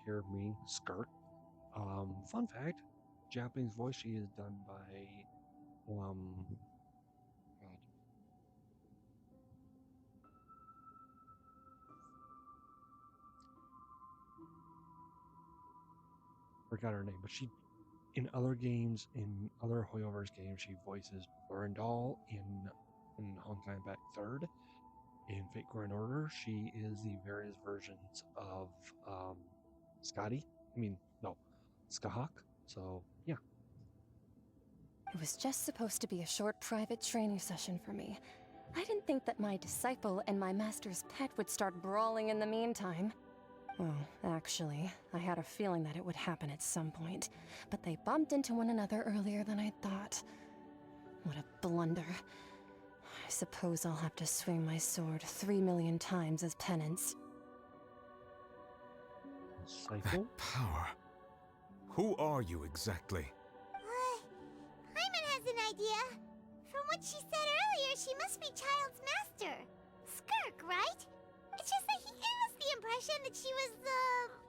here meaning Skirk. Fun fact, Japanese voice she is done by God, forgot her name, but she in other games, in other Hoyoverse games, she voices Durandal in Honkai Impact 3rd. In Fate Grand Order, she is the various versions of Scotty. No, Skahawk. So, yeah. It was just supposed to be a short private training session for me. I didn't think that my disciple and my master's pet would start brawling in the meantime. Well, actually, I had a feeling that it would happen at some point, but they bumped into one another earlier than I thought. What a blunder. I suppose I'll have to swing my sword 3 million times as penance. Disciple? That power. Who are you exactly? Paimon has an idea. From what she said earlier, she must be Child's master. Skirk, right? It's just that he gives the impression that she was the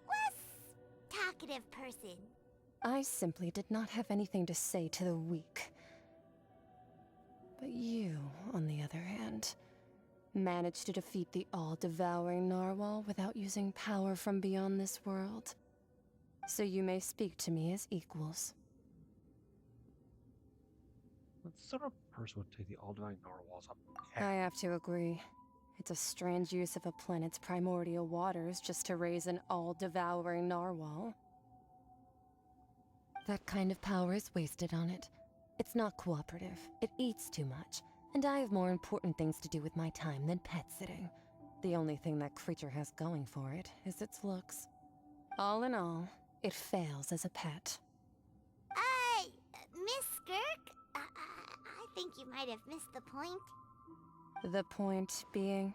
less talkative person. I simply did not have anything to say to the weak. But you, on the other hand, managed to defeat the All Devouring Narwhal without using power from beyond this world. So you may speak to me as equals. What sort of person would take the All Devouring Narwhals up? I have to agree. It's a strange use of a planet's primordial waters just to raise an all-devouring narwhal. That kind of power is wasted on it. It's not cooperative. It eats too much. And I have more important things to do with my time than pet sitting. The only thing that creature has going for it is its looks. All in all, it fails as a pet. Miss Skirk? I think you might have missed the point. The point being?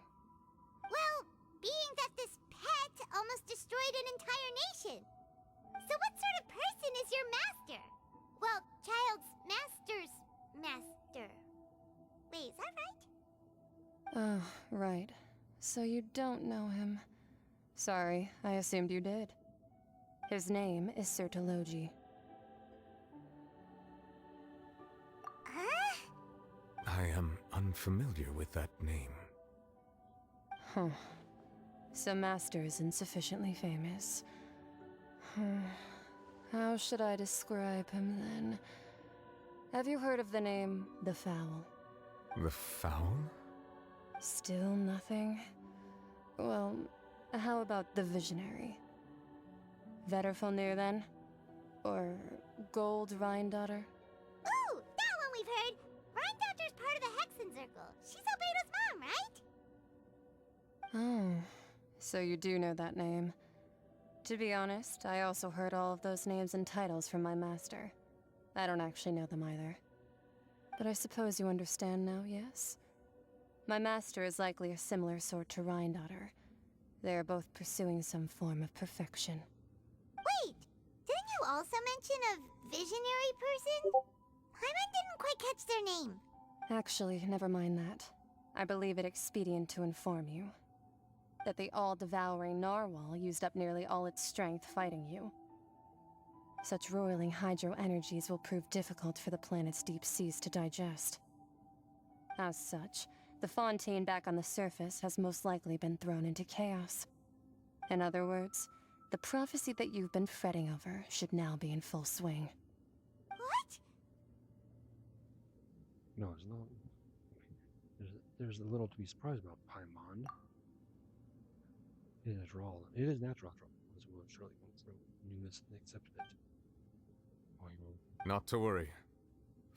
Well, being that this pet almost destroyed an entire nation. So what sort of person is your master? Well, Child's master's master. Wait, is that right? Oh, right. So you don't know him. Sorry, I assumed you did. His name is Sertologi. Huh? I am unfamiliar with that name. Huh. So Master is insufficiently famous. How should I describe him then? Have you heard of the name The Fowl? The Fowl? Still nothing? Well, how about the Visionary? Vetterfilnir then? Or Gold Rhindaughter? Ooh, that one we've heard. Rhindaughter's part of the Hexen Circle. She's Albedo's mom, right? Oh, so you do know that name. To be honest, I also heard all of those names and titles from my master. I don't actually know them either. But I suppose you understand now, yes? My master is likely a similar sort to Rhindaughter. They are both pursuing some form of perfection. Wait, didn't you also mention a visionary person? Paimon didn't quite catch their name. Actually, never mind that. I believe it expedient to inform you that the all-devouring narwhal used up nearly all its strength fighting you. Such roiling hydro energies will prove difficult for the planet's deep seas to digest. As such, the Fontaine back on the surface has most likely been thrown into chaos. In other words, the prophecy that you've been fretting over should now be in full swing. What? No, it's not. There's a little to be surprised about Paimon. It is raw. It is natural. As well, surely once knew this and accepted it. Not to worry.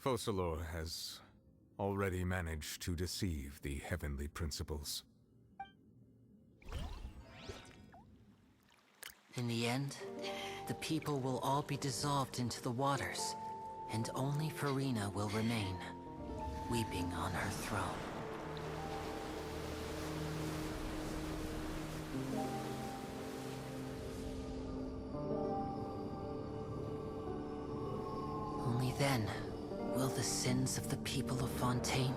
Focalor has already managed to deceive the heavenly principles. In the end, the people will all be dissolved into the waters, and only Farina will remain, weeping on her throne. Only then will the sins of the people of Fontaine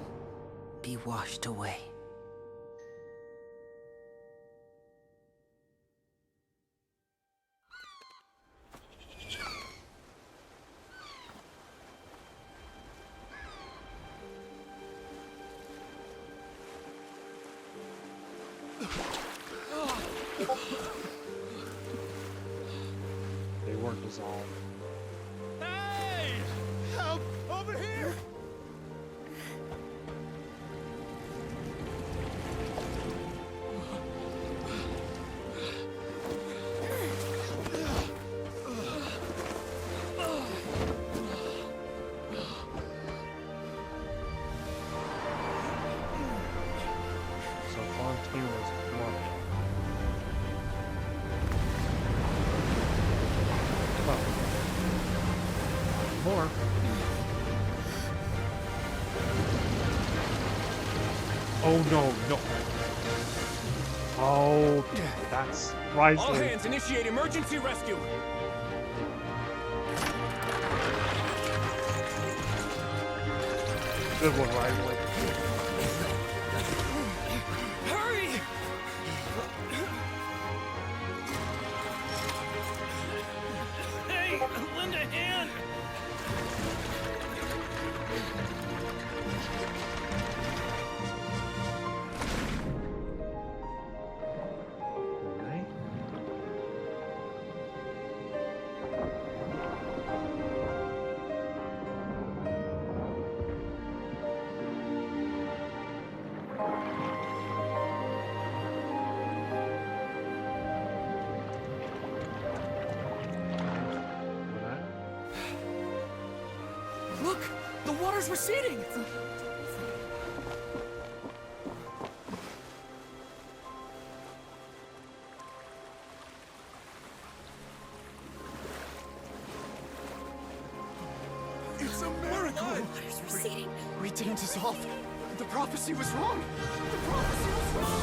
be washed away. dissolve. Hey! Help! Over here! So Fontaine was flooded. Well, more. Oh no, no. Oh, that's All Wriothesly. hands, initiate emergency rescue! Good one, Wriothesly. Hurry! Hey, lend a hand! Okay. For that. Look! The water's receding! It's a miracle! Water's receding. We didn't dissolve. The prophecy was wrong! The prophecy was wrong!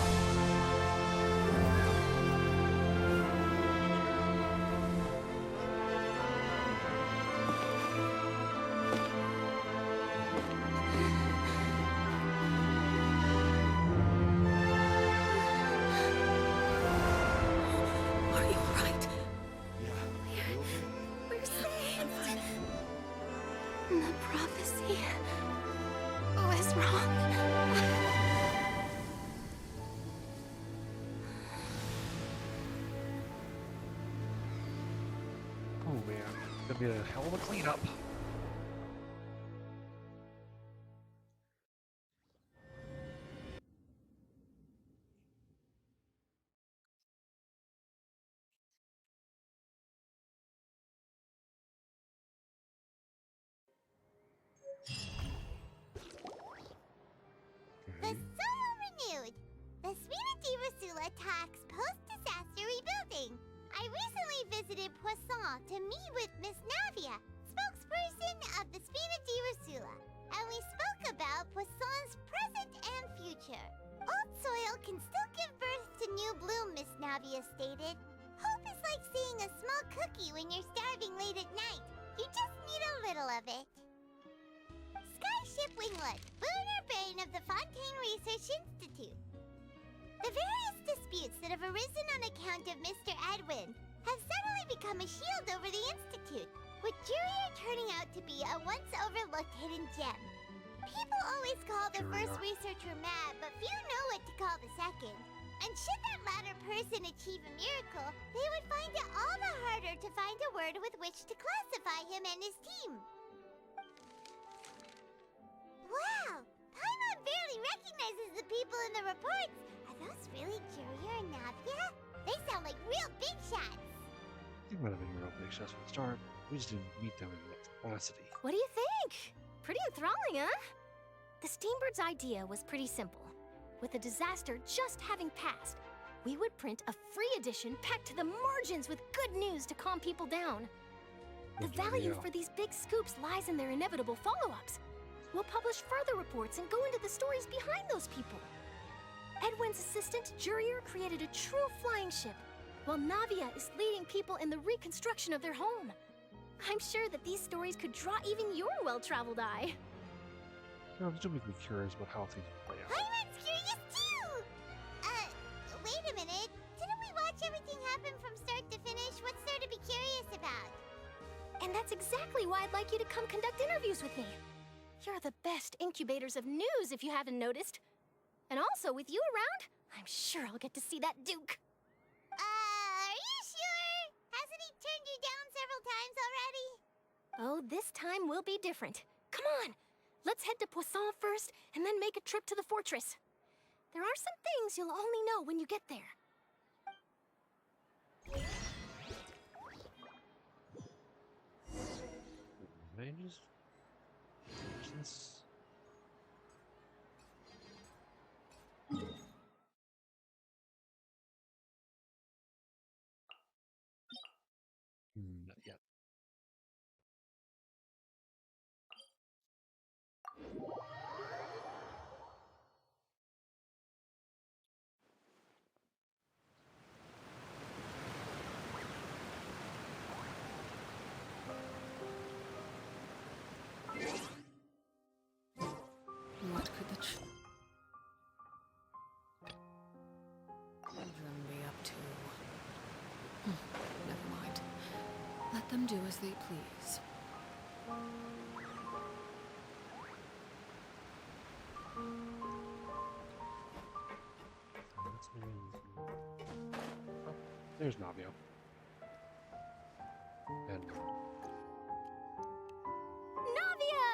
Are you alright? Yeah. We're saved. The prophecy was wrong. Oh man, it's gonna be a hell of a cleanup. The soil renewed. The Spina di Rosula talks post-disaster rebuilding. I recently visited Poisson to meet with Miss Navia, spokesperson of the Spina di Rosula, and we spoke about Poisson's present and future. Old soil can still give birth to new bloom, Miss Navia stated. Hope is like seeing a small cookie when you're starving late at night. You just need a little of it. Skyship Winglet, lunar brain of the Fontaine Research Institute. The various disputes that have arisen on account of Mr. Edwin have suddenly become a shield over the Institute, with Jurier turning out to be a once overlooked hidden gem. People always call the first researcher mad, but few know what to call the second. And should that latter person achieve a miracle, they would find it all the harder to find a word with which to classify him and his team. Wow! Paimon barely recognizes the people in the reports. Are those really Jurier and Navia? They sound like real big shots. They might have been real big shots from the start. We just didn't meet them in what capacity. What do you think? Pretty enthralling, huh? The Steambird's idea was pretty simple. With the disaster just having passed, we would print a free edition packed to the margins with good news to calm people down. The value for these big scoops lies in their inevitable follow-ups. We'll publish further reports and go into the stories behind those people. Edwin's assistant, Jurier, created a true flying ship, while Navia is leading people in the reconstruction of their home. I'm sure that these stories could draw even your well-traveled eye. No, this will make me curious about how things play out. Paimon's curious too! Wait a minute. Didn't we watch everything happen from start to finish? What's there to be curious about? And that's exactly why I'd like you to come conduct interviews with me. You're the best incubators of news, if you haven't noticed. And also, with you around, I'm sure I'll get to see that Duke. Are you sure? Hasn't he turned you down several times? times already? Oh, this time will be different. Come on! Let's head to Poisson first, and then make a trip to the fortress. There are some things you'll only know when you get there. Can I just change this? Not yet. What could the children be up to? Never mind. Let them do as they please. That's maybe. Oh, there's Navio. And Navia!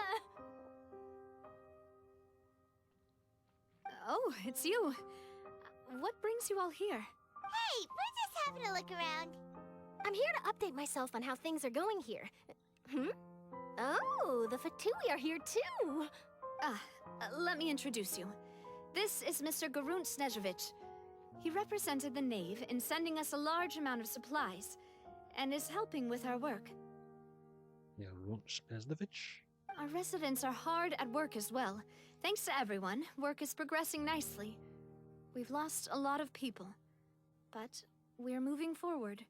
Oh, it's you. What brings you all here? Hey, we're just having a look around. I'm here to update myself on how things are going here. Oh, the Fatui are here too! Let me introduce you. This is Mr. Garun Snezhevich. He represented the Knave in sending us a large amount of supplies, and is helping with our work. yeah, Wriothesly. Our residents are hard at work as well. Thanks to everyone, work is progressing nicely. We've lost a lot of people, but we're moving forward.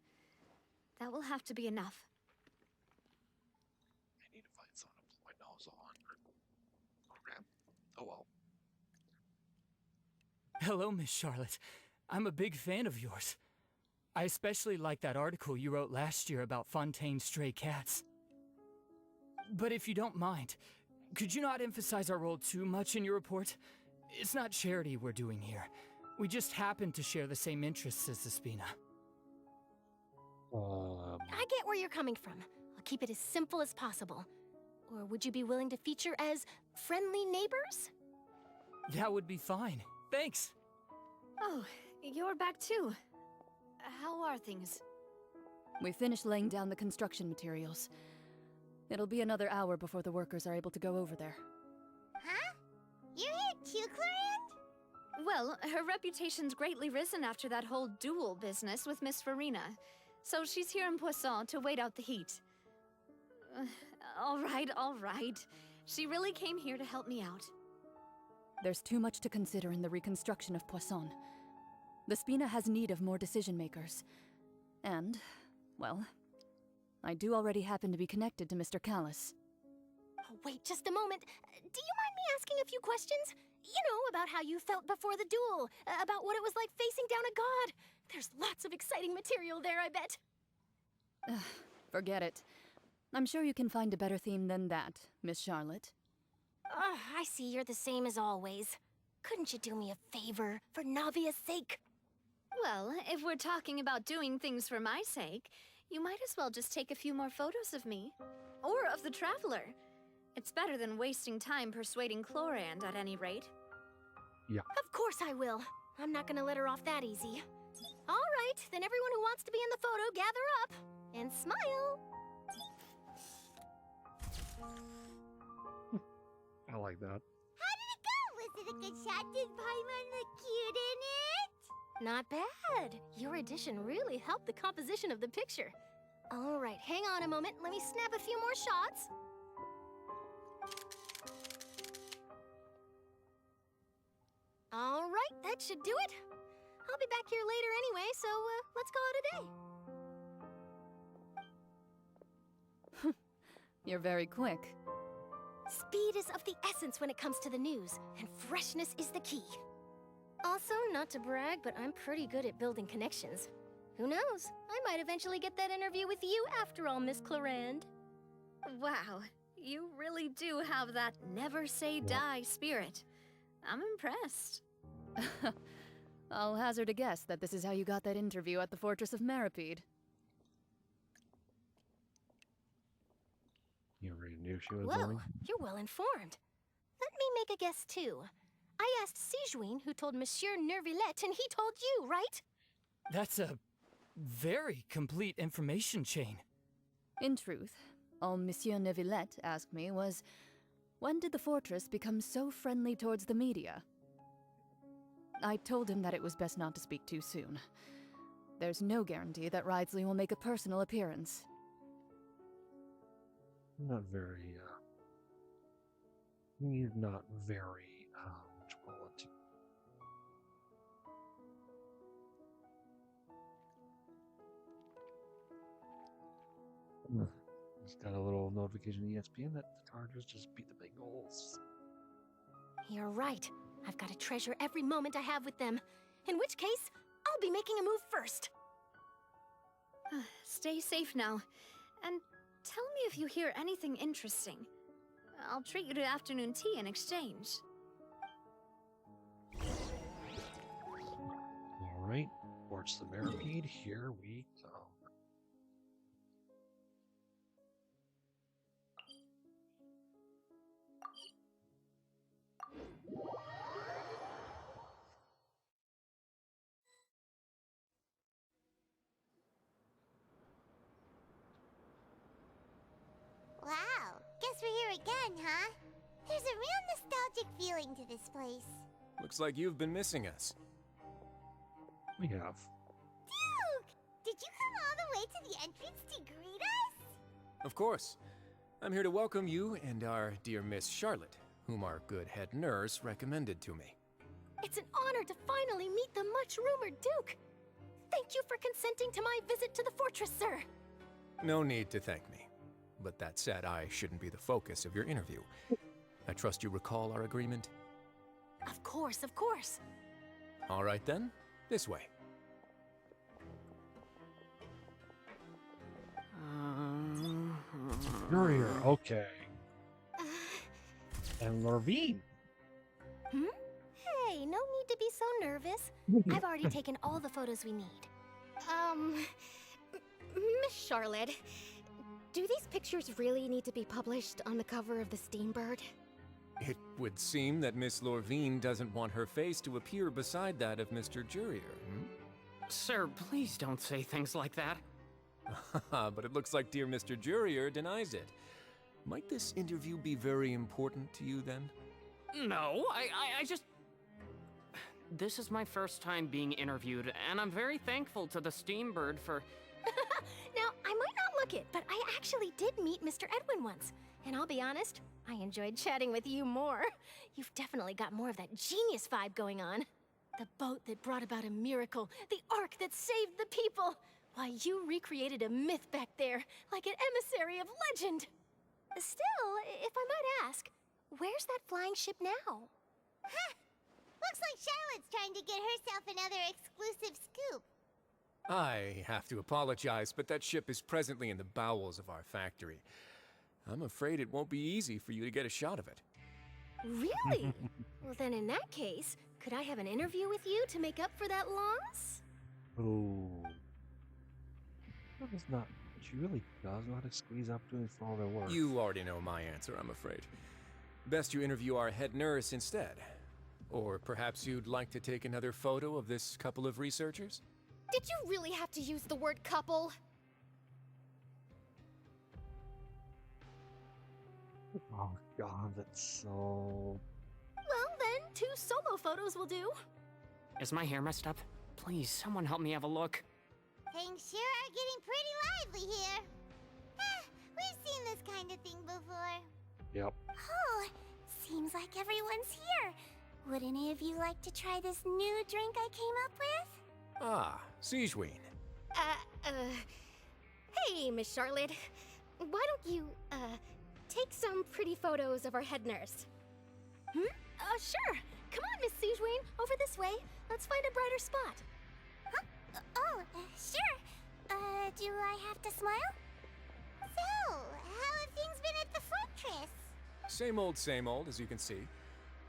That will have to be enough. I need to find someone to blow my nose on. Oh crap. Oh well. Hello, Miss Charlotte. I'm a big fan of yours. I especially like that article you wrote last year about Fontaine's stray cats. But if you don't mind, could you not emphasize our role too much in your report? It's not charity we're doing here. We just happen to share the same interests as the Spina. I get where you're coming from. I'll keep it as simple as possible. Or would you be willing to feature as friendly neighbors? That would be fine. Thanks. Oh, you're back too. How are things? We finished laying down the construction materials. It'll be another hour before the workers are able to go over there. Huh? You're here too, Clarand? Well, her reputation's greatly risen after that whole duel business with Miss Farina. So she's here in Poisson to wait out the heat. All right. She really came here to help me out. There's too much to consider in the reconstruction of Poisson. The Spina has need of more decision makers. And, well, I do already happen to be connected to Mr. Callis. Oh, wait just a moment. Do you mind me asking a few questions? You know, about how you felt before the duel, about what it was like facing down a god. There's lots of exciting material there, I bet. Forget it. I'm sure you can find a better theme than that, Miss Charlotte. I see you're the same as always. Couldn't you do me a favor, for Navia's sake? Well, if we're talking about doing things for my sake, you might as well just take a few more photos of me. Or of the Traveler. It's better than wasting time persuading Chlorand, at any rate. Yeah. Of course I will. I'm not gonna let her off that easy. All right, then everyone who wants to be in the photo, gather up. And smile. I like that. How did it go? Was it a good shot? Did Paimon look cute in it? Not bad. Your addition really helped the composition of the picture. All right, hang on a moment. Let me snap a few more shots. All right, that should do it. I'll be back here later anyway, so let's call it a day. You're very quick. Speed is of the essence when it comes to the news, and freshness is the key. Also, not to brag, but I'm pretty good at building connections. Who knows? I might eventually get that interview with you after all, Miss Chlorand. Wow, you really do have that never say die spirit. I'm impressed. I'll hazard a guess that this is how you got that interview at the Fortress of Meropide. knew she was Whoa, going. you're well informed. Let me make a guess, too. I asked Sijuin, who told Monsieur Nervillette, and he told you, right? That's a very complete information chain. In truth, all Monsieur Neuvillette asked me was, when did the fortress become so friendly towards the media? I told him that it was best not to speak too soon. There's no guarantee that Wriothesly will make a personal appearance. Not very, he's not very, what you call it? Just got a little notification ESPN that the Chargers just beat the Bengals. You're right. I've got to treasure every moment I have with them. In which case, I'll be making a move first. Stay safe now. And tell me if you hear anything interesting. I'll treat you to afternoon tea in exchange. Alright, Fortress of Meropide, here we come. Wow, guess we're here again, huh? There's a real nostalgic feeling to this place. Looks like you've been missing us. We have. Duke! Did you come all the way to the entrance to greet us? Of course. I'm here to welcome you and our dear Miss Charlotte, whom our good head nurse recommended to me. It's an honor to finally meet the much-rumored Duke. Thank you for consenting to my visit to the fortress, sir. No need to thank me. But that said, I shouldn't be the focus of your interview. I trust you recall our agreement? Of course, of course. All right then, this way. You're here, okay. And Lorvine. Hey, no need to be so nervous. I've already taken all the photos we need. Miss Charlotte, do these pictures really need to be published on the cover of the Steambird? It would seem that Miss Lorvine doesn't want her face to appear beside that of Mr. Jurier, Sir, please don't say things like that. But it looks like dear Mr. Jurier denies it. Might this interview be very important to you then? No, I just... This is my first time being interviewed, and I'm very thankful to the Steambird for... Now, I might not look it, but I actually did meet Mr. Edwin once. And I'll be honest, I enjoyed chatting with you more. You've definitely got more of that genius vibe going on. The boat that brought about a miracle, the ark that saved the people. Why, you recreated a myth back there, like an emissary of legend. Still, if I might ask, where's that flying ship now? Huh! Looks like Charlotte's trying to get herself another exclusive scoop. I have to apologize, but that ship is presently in the bowels of our factory. I'm afraid it won't be easy for you to get a shot of it. Really? Well, then in that case, could I have an interview with you to make up for that loss? Oh. That is not. She really does know how to squeeze opportunities for all their work. You already know my answer, I'm afraid. Best you interview our head nurse instead. Or perhaps you'd like to take another photo of this couple of researchers? Did you really have to use the word couple? Oh god, that's so... Well then, 2 solo photos will do. Is my hair messed up? Please, someone help me have a look. Things sure are getting pretty lively here. We've seen this kind of thing before. Yep. Oh, seems like everyone's here. Would any of you like to try this new drink I came up with? Ah, Sijuin. Hey, Miss Charlotte. Why don't you, take some pretty photos of our head nurse? Sure. Come on, Miss Sijuin. Over this way. Let's find a brighter spot. Huh? Sure. Do I have to smile? So, how have things been at the fortress? Same old, as you can see.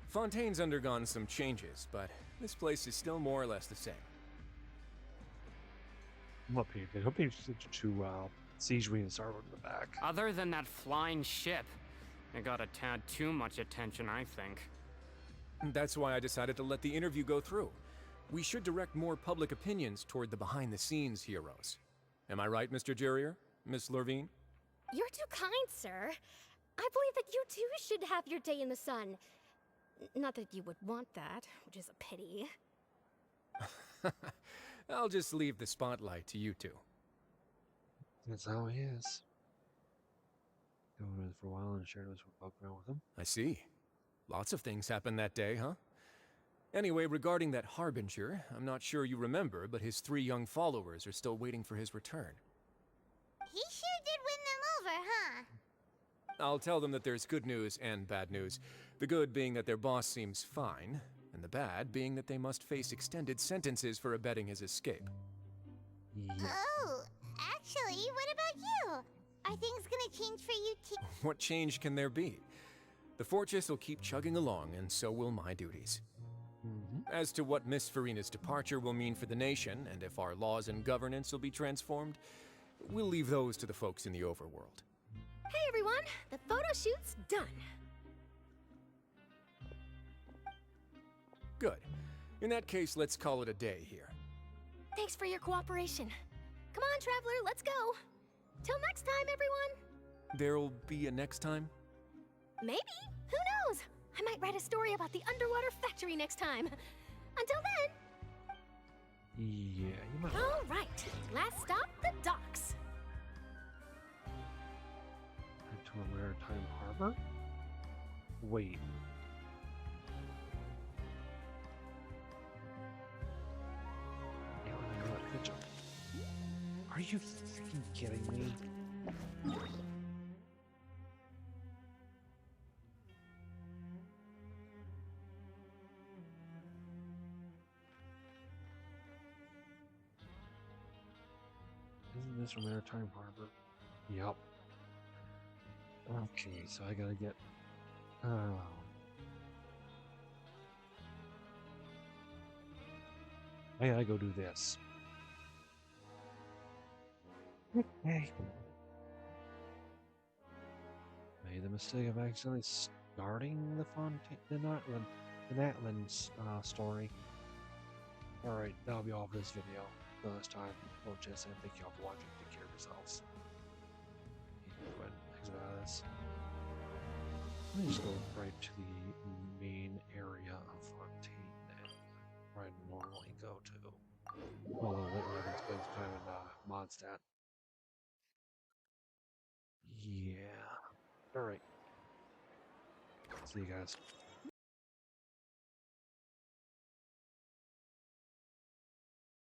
Fontaine's undergone some changes, but this place is still more or less the same. I'm up here. I hope they switch to Siege and Starboard in the back. Other than that flying ship, It got a tad too much attention, I think. That's why I decided to let the interview go through. We should direct more public opinions toward the behind-the-scenes heroes. Am I right, Mr. Jerrier? Miss Lurvine? You're too kind, sir. I believe that you too should have your day in the sun. Not that you would want that, which is a pity. I'll just leave the spotlight to you two. That's how he is. Go with it for a while and shared us with poke around with him. I see. Lots of things happened that day, huh? Anyway, regarding that Harbinger, I'm not sure you remember, but his 3 young followers are still waiting for his return. He sure did win them over, huh? I'll tell them that there's good news and bad news. The good being that their boss seems fine, and the bad being that they must face extended sentences for abetting his escape. Yeah. Oh, actually, what about you? Are things gonna change for you too? What change can there be? The fortress will keep chugging along, and so will my duties. As to what Miss Farina's departure will mean for the nation, and if our laws and governance will be transformed, we'll leave those to the folks in the overworld. Hey everyone, the photo shoot's done. Good. In that case, let's call it a day here. Thanks for your cooperation. Come on, Traveler, let's go. Till next time, everyone. There'll be a next time? Maybe. Who knows? I might write a story about the underwater factory next time. Until then. Yeah, you might. All right. Last stop, the docks. Head to a maritime harbor? Wait. Yeah, I know that picture. Are you freaking kidding me? Isn't this a maritime harbor? Yup. Okay, so I gotta get. Oh. I gotta go do this. Okay. Made the mistake of accidentally starting the Natlan story. Alright, that'll be all for this video. Until this time, well, just and thank you all for watching. Take care of yourselves. Go ahead and exit out of this. Let me just go right to the main area of Fontaine that I normally go to. Although lately I've been spending time in Modstat. Yeah. Alright. See you guys.